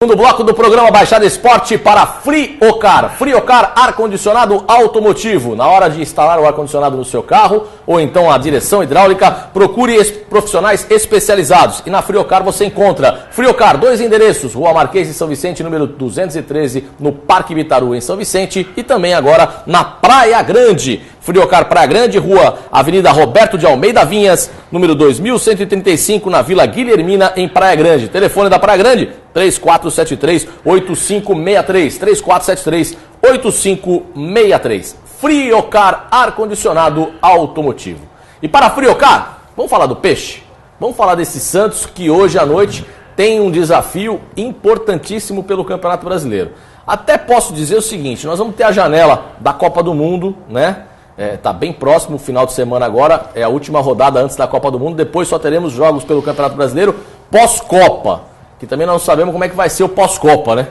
Segundo bloco do programa Baixada Esporte para Friocar. Friocar, ar-condicionado automotivo. Na hora de instalar o ar-condicionado no seu carro ou então a direção hidráulica, procure profissionais especializados. E na Friocar você encontra Friocar, 2 endereços, Rua Marquês de São Vicente, número 213, no Parque Bitaru, em São Vicente, e também agora na Praia Grande. Friocar Praia Grande, Rua Avenida Roberto de Almeida Vinhas, número 2135, na Vila Guilhermina, em Praia Grande. Telefone da Praia Grande, 3473-8563, 3473-8563. Friocar, ar-condicionado automotivo. E para Friocar, vamos falar do peixe? Vamos falar desse Santos que hoje à noite tem um desafio importantíssimo pelo Campeonato Brasileiro. Até posso dizer o seguinte, nós vamos ter a janela da Copa do Mundo, né? Tá bem próximo, o final de semana agora, é a última rodada antes da Copa do Mundo, depois só teremos jogos pelo Campeonato Brasileiro pós-Copa, que também não sabemos como é que vai ser o pós-Copa, né?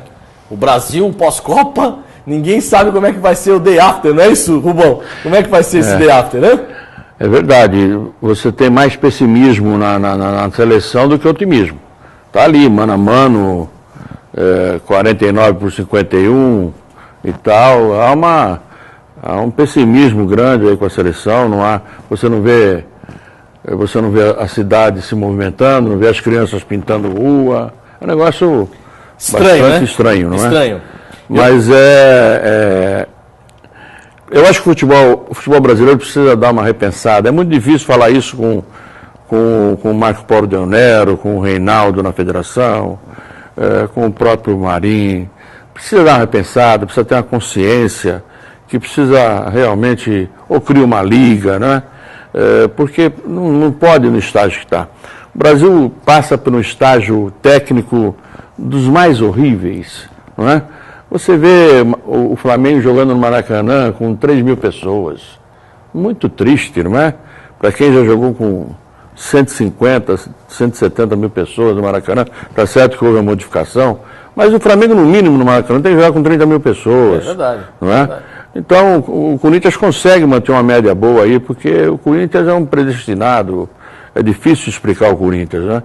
O Brasil pós-Copa, ninguém sabe como é que vai ser o day after, não é isso, Rubão? Como é que vai ser esse day after, né? É verdade, você tem mais pessimismo na seleção do que otimismo. Tá ali, mano a mano, 49-51 e tal, há um pessimismo grande aí com a seleção, você não vê a cidade se movimentando, não vê as crianças pintando rua, é um negócio estranho, bastante né? estranho, não é? Estranho. Mas eu acho que o futebol brasileiro precisa dar uma repensada. É muito difícil falar isso com o Marco Polo Del Nero, com o Reinaldo na federação, com o próprio Marinho. Precisa dar uma repensada, precisa ter uma consciência que precisa realmente, ou criar uma liga, né? Porque não pode no estágio que está. O Brasil passa por um estágio técnico dos mais horríveis, não é? Você vê o Flamengo jogando no Maracanã com 3 mil pessoas. Muito triste, não é? Para quem já jogou com 150, 170 mil pessoas no Maracanã, tá certo que houve uma modificação, mas o Flamengo, no mínimo, no Maracanã, tem que jogar com 30 mil pessoas. É verdade. Não é? Verdade. Então, o Corinthians consegue manter uma média boa aí, porque o Corinthians é um predestinado, é difícil explicar o Corinthians, né?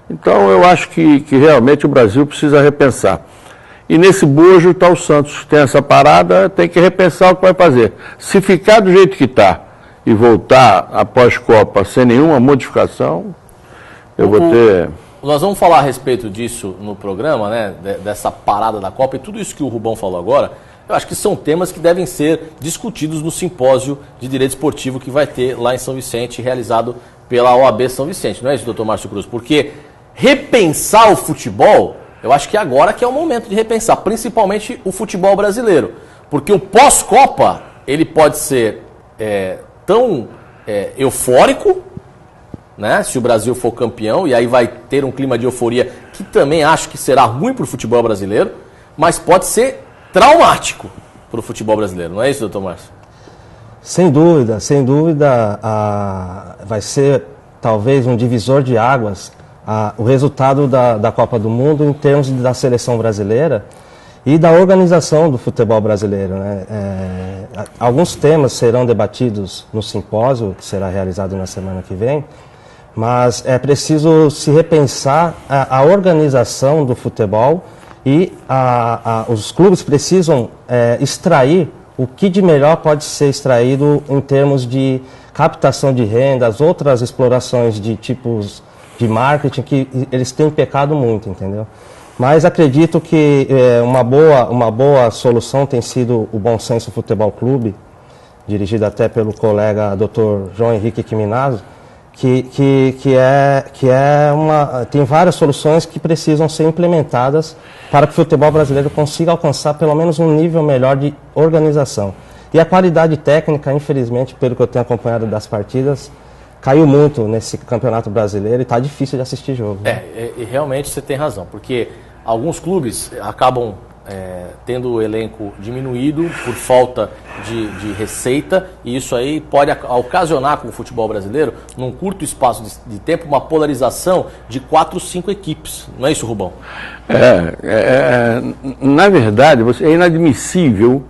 Então, eu acho que realmente o Brasil precisa repensar. E nesse bojo está o Santos, tem essa parada, tem que repensar o que vai fazer. Se ficar do jeito que está e voltar após Copa sem nenhuma modificação, eu vou ter... Nós vamos falar a respeito disso no programa, né? Dessa parada da Copa e tudo isso que o Rubão falou agora. Eu acho que são temas que devem ser discutidos no simpósio de direito esportivo que vai ter lá em São Vicente, realizado pela OAB São Vicente, não é isso, doutor Márcio Cruz? Porque repensar o futebol, eu acho que agora que é o momento de repensar, principalmente o futebol brasileiro. Porque o pós-Copa, ele pode ser tão eufórico, né? Se o Brasil for campeão, e aí vai ter um clima de euforia que também acho que será ruim para o futebol brasileiro, mas pode ser traumático para o futebol brasileiro, não é isso, doutor Márcio? Sem dúvida, sem dúvida, vai ser talvez um divisor de águas o resultado da Copa do Mundo em termos da seleção brasileira e da organização do futebol brasileiro, né? Alguns temas serão debatidos no simpósio, que será realizado na semana que vem, mas é preciso se repensar a organização do futebol e os clubes precisam extrair o que de melhor pode ser extraído em termos de captação de rendas, outras explorações de tipos de marketing que eles têm pecado muito, entendeu? Mas acredito que uma boa solução tem sido o Bom Senso Futebol Clube, dirigido até pelo colega Dr. João Henrique Quiminazo, tem várias soluções que precisam ser implementadas para que o futebol brasileiro consiga alcançar pelo menos um nível melhor de organização. E a qualidade técnica, infelizmente, pelo que eu tenho acompanhado das partidas, caiu muito nesse campeonato brasileiro e está difícil de assistir jogo. Né? E realmente você tem razão, porque alguns clubes acabam tendo o elenco diminuído por falta de receita, e isso aí pode ocasionar com o futebol brasileiro, num curto espaço de tempo, uma polarização de 4, 5 equipes. Não é isso, Rubão? Na verdade, é inadmissível,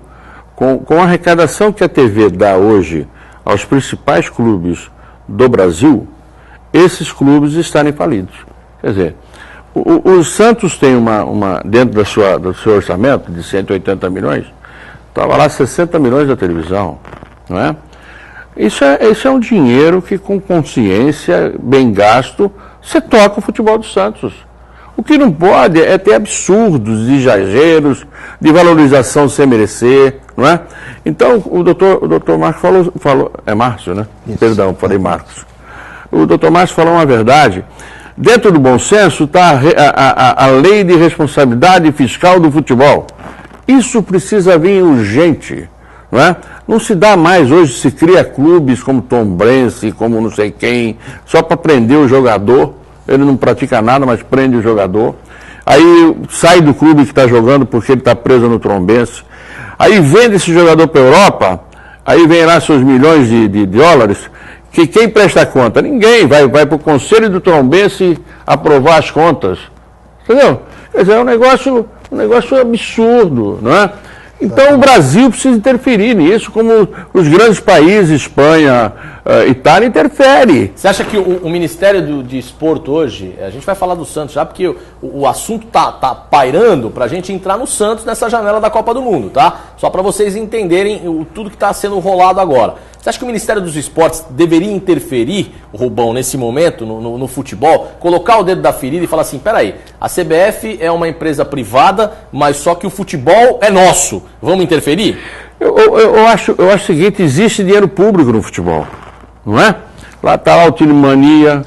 com a arrecadação que a TV dá hoje aos principais clubes do Brasil, esses clubes estarem falidos. Quer dizer, O Santos tem dentro do seu orçamento de 180 milhões, estava lá 60 milhões da televisão, não é? Isso é um dinheiro que, com consciência, bem gasto, você toca o futebol do Santos. O que não pode é ter absurdos, exageros, de valorização sem merecer, não é? Então, o doutor Marcos falou, é Márcio, né? Isso. Perdão, falei Marcos. O doutor Márcio falou uma verdade. Dentro do bom senso está a lei de responsabilidade fiscal do futebol. Isso precisa vir urgente, não é? Não se dá mais, hoje se cria clubes como Tombense, como não sei quem, só para prender o jogador. Ele não pratica nada, mas prende o jogador. Aí sai do clube que está jogando porque ele está preso no Tombense. Aí vende esse jogador para a Europa, aí vem lá seus milhões de dólares, que quem presta conta? Ninguém. Vai para o Conselho do Tombense aprovar as contas. Entendeu? Quer dizer, é um negócio absurdo, não é? Então o Brasil precisa interferir nisso, como os grandes países, Espanha, Itália, interfere. Você acha que o Ministério de Esporte hoje, a gente vai falar do Santos já, porque o assunto tá pairando pra gente entrar no Santos nessa janela da Copa do Mundo, tá? Só para vocês entenderem tudo que está sendo rolado agora. Você acha que o Ministério dos Esportes deveria interferir, Rubão, nesse momento, no futebol, colocar o dedo da ferida e falar assim, peraí, a CBF é uma empresa privada, mas só que o futebol é nosso, vamos interferir? Eu acho o seguinte, existe dinheiro público no futebol, não é? Lá está lá o Tilimania,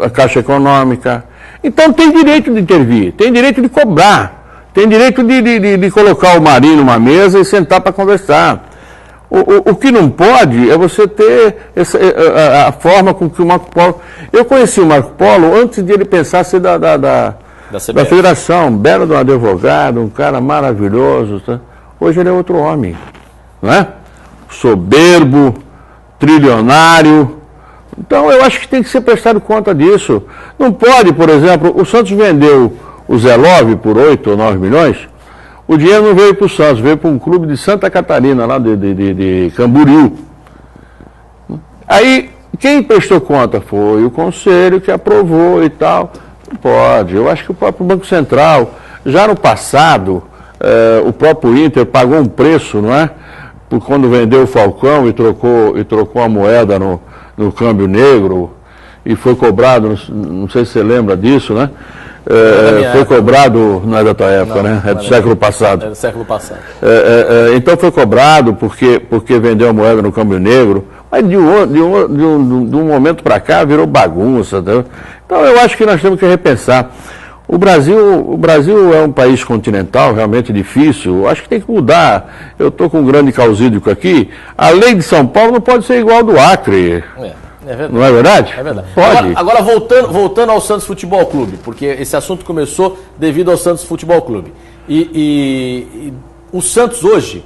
a Caixa Econômica, então tem direito de intervir, tem direito de cobrar, tem direito de colocar o Marinho numa mesa e sentar para conversar. O que não pode é você ter a forma com que o Marco Polo... Eu conheci o Marco Polo antes de ele pensar ser da federação, belo de um advogado, um cara maravilhoso. Tá? Hoje ele é outro homem, não é? Soberbo, trilionário. Então eu acho que tem que ser prestado conta disso. Não pode, por exemplo, o Santos vendeu o Zé Love por 8 ou 9 milhões. O dinheiro não veio para o Santos, veio para um clube de Santa Catarina, lá de Camboriú. Aí, quem prestou conta foi o Conselho que aprovou e tal. Não pode. Eu acho que o próprio Banco Central, já no passado, o próprio Inter pagou um preço, não é? Por quando vendeu o Falcão e trocou a moeda no câmbio negro e foi cobrado, não sei se você lembra disso, né? Foi cobrado, não é da tua época, não, né? É do século passado. É do século passado. Então foi cobrado porque vendeu a moeda no câmbio negro, mas de um momento para cá virou bagunça. Entendeu? Então eu acho que nós temos que repensar. O Brasil é um país continental, realmente difícil, eu acho que tem que mudar. Eu estou com um grande causídico aqui, a lei de São Paulo não pode ser igual ao do Acre. É verdade. Não é verdade? É verdade. Pode. Agora voltando ao Santos Futebol Clube, porque esse assunto começou devido ao Santos Futebol Clube. E o Santos hoje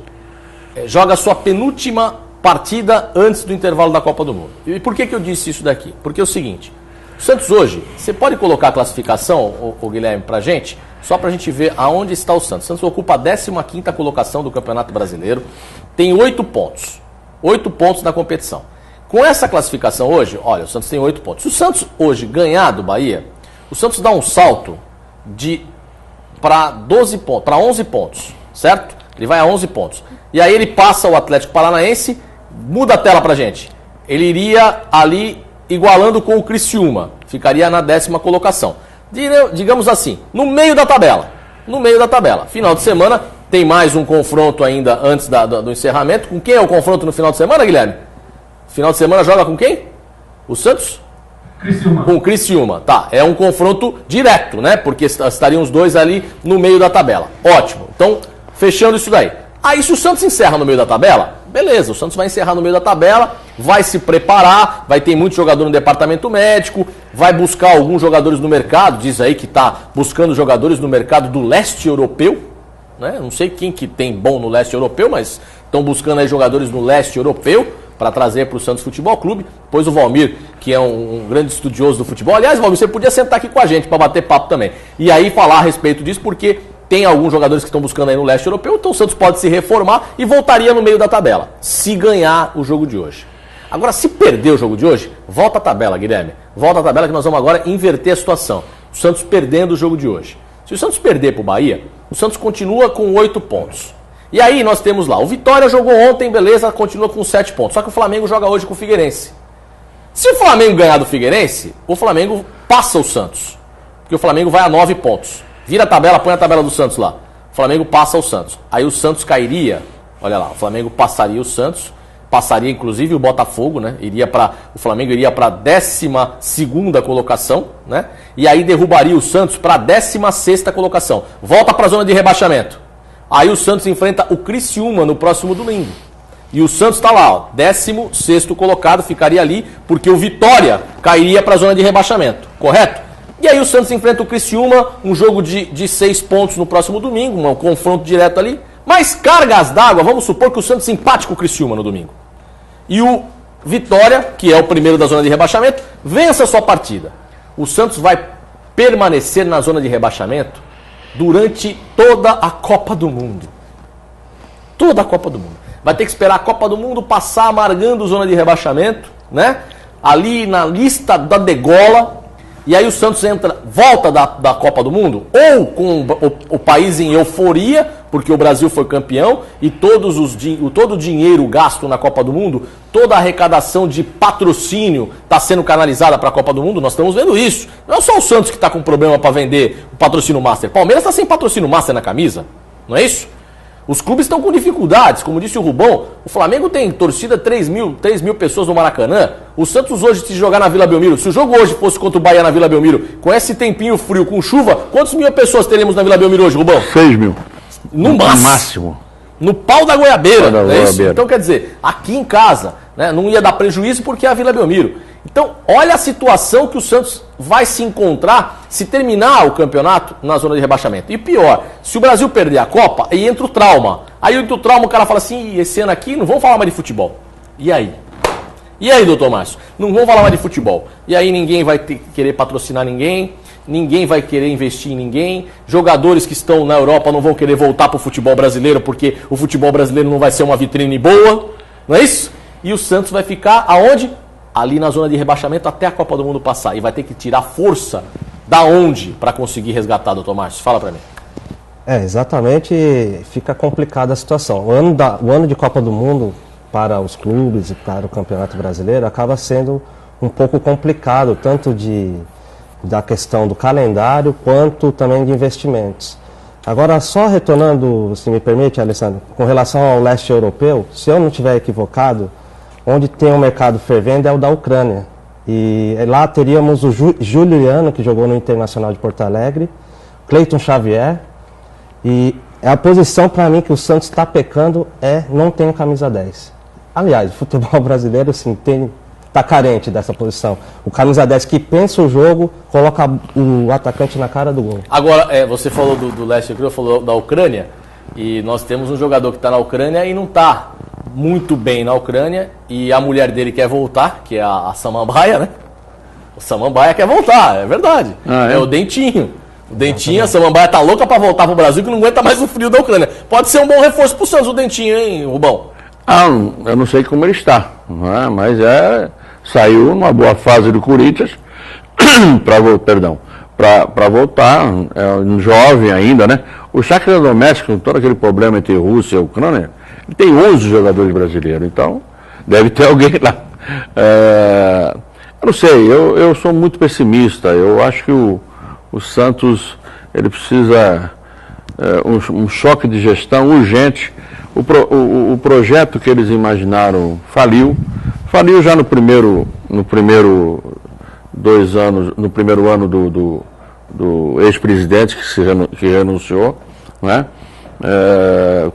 joga a sua penúltima partida antes do intervalo da Copa do Mundo. E por que eu disse isso daqui? Porque é o seguinte, o Santos hoje, você pode colocar a classificação, o Guilherme, pra gente, só pra gente ver aonde está o Santos. O Santos ocupa a 15ª colocação do Campeonato Brasileiro, tem 8 pontos. 8 pontos na competição. Com essa classificação hoje, olha, o Santos tem 8 pontos. Se o Santos hoje ganhar do Bahia, o Santos dá um salto para 11 pontos, certo? Ele vai a 11 pontos. E aí ele passa o Atlético Paranaense, muda a tela pra gente. Ele iria ali igualando com o Criciúma, ficaria na 10ª colocação. Digamos assim, no meio da tabela. No meio da tabela. Final de semana, tem mais um confronto ainda antes do encerramento. Com quem é o confronto no final de semana, Guilherme? Final de semana joga com quem? O Santos? Criciúma. Com o Criciúma, tá. É um confronto direto, né? Porque estariam os dois ali no meio da tabela. Ótimo. Então, fechando isso daí. Aí, se o Santos encerra no meio da tabela, beleza, o Santos vai encerrar no meio da tabela, vai se preparar, vai ter muito jogador no departamento médico, vai buscar alguns jogadores no mercado, diz aí que está buscando jogadores no mercado do leste europeu, né? Não sei quem que tem bom no leste europeu, mas estão buscando aí jogadores no leste europeu, para trazer para o Santos Futebol Clube. Pois o Valmir, que é um grande estudioso do futebol. Aliás, Valmir, você podia sentar aqui com a gente para bater papo também. E aí falar a respeito disso, porque tem alguns jogadores que estão buscando aí no leste europeu, então o Santos pode se reformar e voltaria no meio da tabela, se ganhar o jogo de hoje. Agora, se perder o jogo de hoje, volta a tabela, Guilherme. Volta a tabela que nós vamos agora inverter a situação. O Santos perdendo o jogo de hoje. Se o Santos perder para o Bahia, o Santos continua com 8 pontos. E aí nós temos lá, o Vitória jogou ontem, beleza, continua com 7 pontos. Só que o Flamengo joga hoje com o Figueirense. Se o Flamengo ganhar do Figueirense, o Flamengo passa o Santos. Porque o Flamengo vai a 9 pontos. Vira a tabela, põe a tabela do Santos lá. O Flamengo passa o Santos. Aí o Santos cairia, olha lá, o Flamengo passaria o Santos, passaria inclusive o Botafogo, né? O Flamengo iria para a 12ª colocação, né? E aí derrubaria o Santos para a 16ª colocação. Volta para a zona de rebaixamento. Aí o Santos enfrenta o Criciúma no próximo domingo. E o Santos está lá, ó, 16º colocado, ficaria ali, porque o Vitória cairia para a zona de rebaixamento, correto? E aí o Santos enfrenta o Criciúma, um jogo de 6 pontos no próximo domingo, um confronto direto ali. Mas cargas d'água, vamos supor que o Santos empate com o Criciúma no domingo. E o Vitória, que é o primeiro da zona de rebaixamento, vença a sua partida. O Santos vai permanecer na zona de rebaixamento durante toda a Copa do Mundo. Toda a Copa do Mundo. Vai ter que esperar a Copa do Mundo passar amargando zona de rebaixamento, né? Ali na lista da degola. E aí o Santos volta da Copa do Mundo, ou com o país em euforia, porque o Brasil foi campeão, e todo o dinheiro gasto na Copa do Mundo, toda a arrecadação de patrocínio está sendo canalizada para a Copa do Mundo, nós estamos vendo isso. Não é só o Santos que está com problema para vender o patrocínio Master. Palmeiras está sem patrocínio Master na camisa, não é isso? Os clubes estão com dificuldades, como disse o Rubão, o Flamengo tem torcida 3 mil pessoas no Maracanã, o Santos hoje se jogar na Vila Belmiro, se o jogo hoje fosse contra o Bahia na Vila Belmiro, com esse tempinho frio, com chuva, quantas mil pessoas teremos na Vila Belmiro hoje, Rubão? 6 mil. No máximo. No pau da goiabeira, é isso? Então quer dizer, aqui em casa, né, não ia dar prejuízo porque é a Vila Belmiro. Então, olha a situação que o Santos vai se encontrar se terminar o campeonato na zona de rebaixamento. E pior, se o Brasil perder a Copa, aí entra o trauma. Aí entra o trauma, o cara fala assim, esse ano aqui não vamos falar mais de futebol. E aí? E aí, doutor Márcio? Não vamos falar mais de futebol. E aí ninguém vai querer patrocinar ninguém vai querer investir em ninguém, jogadores que estão na Europa não vão querer voltar para o futebol brasileiro porque o futebol brasileiro não vai ser uma vitrine boa, não é isso? E o Santos vai ficar aonde? Ali na zona de rebaixamento até a Copa do Mundo passar. E vai ter que tirar força da onde para conseguir resgatar, doutor Márcio? Fala para mim. Exatamente, fica complicada a situação. O ano de Copa do Mundo para os clubes e para o Campeonato Brasileiro acaba sendo um pouco complicado, tanto da questão do calendário quanto também de investimentos. Agora, só retornando, se me permite, Alessandro, com relação ao leste europeu, se eu não estiver equivocado, onde tem um mercado fervendo é o da Ucrânia. E lá teríamos o Juliano, que jogou no Internacional de Porto Alegre, Cleiton Xavier, e a posição para mim que o Santos está pecando não tem camisa 10. Aliás, o futebol brasileiro assim, está carente dessa posição. O camisa 10 que pensa o jogo, coloca o atacante na cara do gol. Agora, você falou do leste europeu, falou da Ucrânia, e nós temos um jogador que está na Ucrânia e não está muito bem na Ucrânia, e a mulher dele quer voltar, que é a Samambaia, né? O Samambaia quer voltar, é verdade. É o Dentinho. O Dentinho, a Samambaia tá louca para voltar pro Brasil, que não aguenta mais o frio da Ucrânia. Pode ser um bom reforço pro Santos, o Dentinho, hein, Rubão? Eu não sei como ele está, mas saiu numa boa fase do Corinthians para voltar, um jovem ainda, né? O Shakhtar Donetsk, com todo aquele problema entre Rússia e Ucrânia, ele tem 11 jogadores brasileiros, então deve ter alguém lá. Eu não sei, eu sou muito pessimista, eu acho que o Santos ele precisa um choque de gestão urgente. O projeto que eles imaginaram faliu já no primeiro 2 anos, no primeiro ano do ex-presidente que renunciou, né?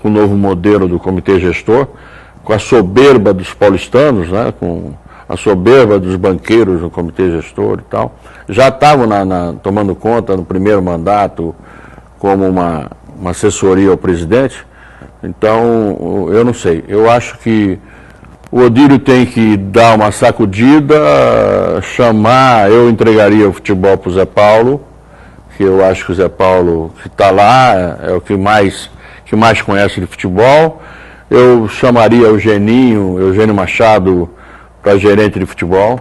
Com o novo modelo do comitê gestor, com a soberba dos paulistanos, né? Com a soberba dos banqueiros no comitê gestor e tal. Já estavam tomando conta no primeiro mandato como uma assessoria ao presidente. Então, eu não sei. Eu acho que o Odílio tem que dar uma sacudida, eu entregaria o futebol para o Zé Paulo, que eu acho que o Zé Paulo que está lá é o que mais conhece de futebol. Eu chamaria o Eugênio Machado para gerente de futebol.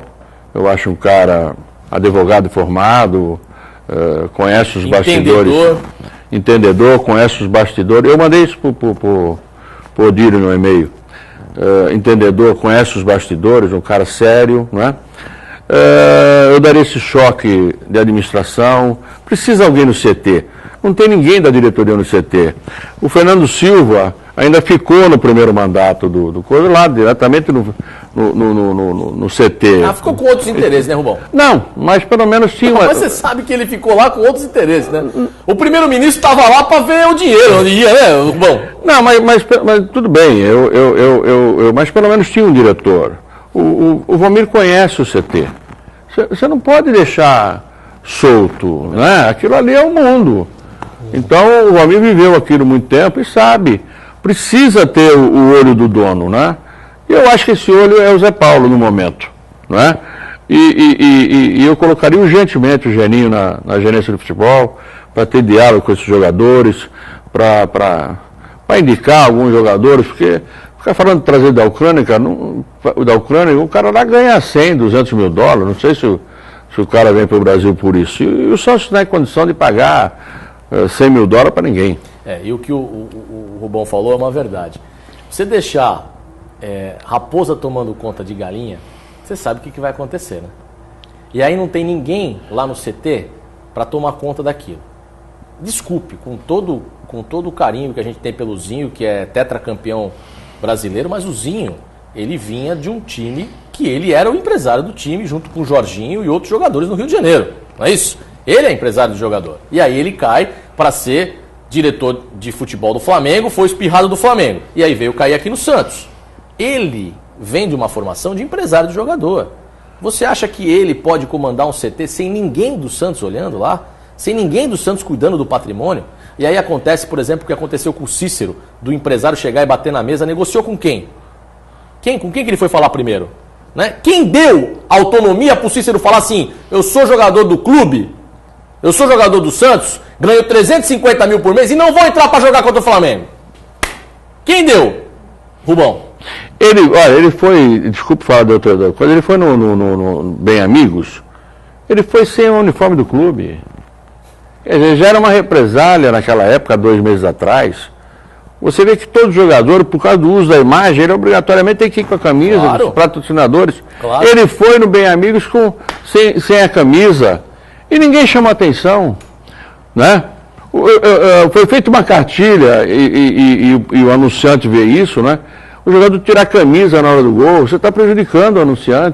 Eu acho um cara advogado formado, conhece os bastidores. Entendedor, conhece os bastidores. Eu mandei isso pro Odílio no e-mail. Entendedor, conhece os bastidores, um cara sério, não é? Eu daria esse choque de administração. Precisa alguém no CT. Não tem ninguém da diretoria no CT. O Fernando Silva ainda ficou no primeiro mandato do coisa lá, diretamente no CT. Ah, ficou com outros interesses, né, Rubão? Não, mas pelo menos tinha uma... Mas você sabe que ele ficou lá com outros interesses, né? O primeiro-ministro estava lá para ver o dinheiro, onde ia, né, Rubão? Não, mas tudo bem, mas pelo menos tinha um diretor. O Valmir conhece o CT. Você não pode deixar solto, né? Aquilo ali é o mundo. Então, o Valmir viveu aquilo muito tempo e sabe. Precisa ter o olho do dono, né? E eu acho que esse olho é o Zé Paulo no momento, né? E eu colocaria urgentemente o Geninho na gerência do futebol para ter diálogo com esses jogadores, para indicar alguns jogadores, porque ficar falando de trazer da Ucrânia, o cara lá ganha 100, 200 mil dólares, não sei se o cara vem para o Brasil por isso. E o Santos não é condição de pagar 100 mil dólares para ninguém. E o que o Rubão falou é uma verdade. Você deixar raposa tomando conta de galinha, você sabe o que vai acontecer, né? E aí não tem ninguém lá no CT para tomar conta daquilo. Desculpe, com todo o carinho que a gente tem pelo Zinho, que é tetracampeão brasileiro, mas o Zinho, ele vinha de um time que ele era o empresário do time, junto com o Jorginho e outros jogadores no Rio de Janeiro, não é isso? Ele é empresário do jogador. E aí ele cai para ser diretor de futebol do Flamengo, foi espirrado do Flamengo. E aí veio cair aqui no Santos. Ele vem de uma formação de empresário do jogador. Você acha que ele pode comandar um CT sem ninguém do Santos olhando lá? Sem ninguém do Santos cuidando do patrimônio? E aí acontece, por exemplo, o que aconteceu com o Cícero, do empresário chegar e bater na mesa, negociou com quem? Com quem que ele foi falar primeiro? Né? Quem deu autonomia para o Cícero falar assim, eu sou jogador do clube, eu sou jogador do Santos, ganho 350 mil por mês e não vou entrar para jogar contra o Flamengo? Quem deu? Rubão. Ele foi, desculpe falar de outra coisa, ele foi no Bem Amigos, ele foi sem o uniforme do clube. Quer dizer, já era uma represália naquela época, 2 meses atrás. Você vê que todo jogador, por causa do uso da imagem, ele obrigatoriamente tem que ir com a camisa, claro, dos patrocinadores. Claro. Ele foi no Bem Amigos sem a camisa e ninguém chamou atenção, né? Foi feita uma cartilha e o anunciante vê isso, né? O jogador tirar a camisa na hora do gol, você está prejudicando o anunciante.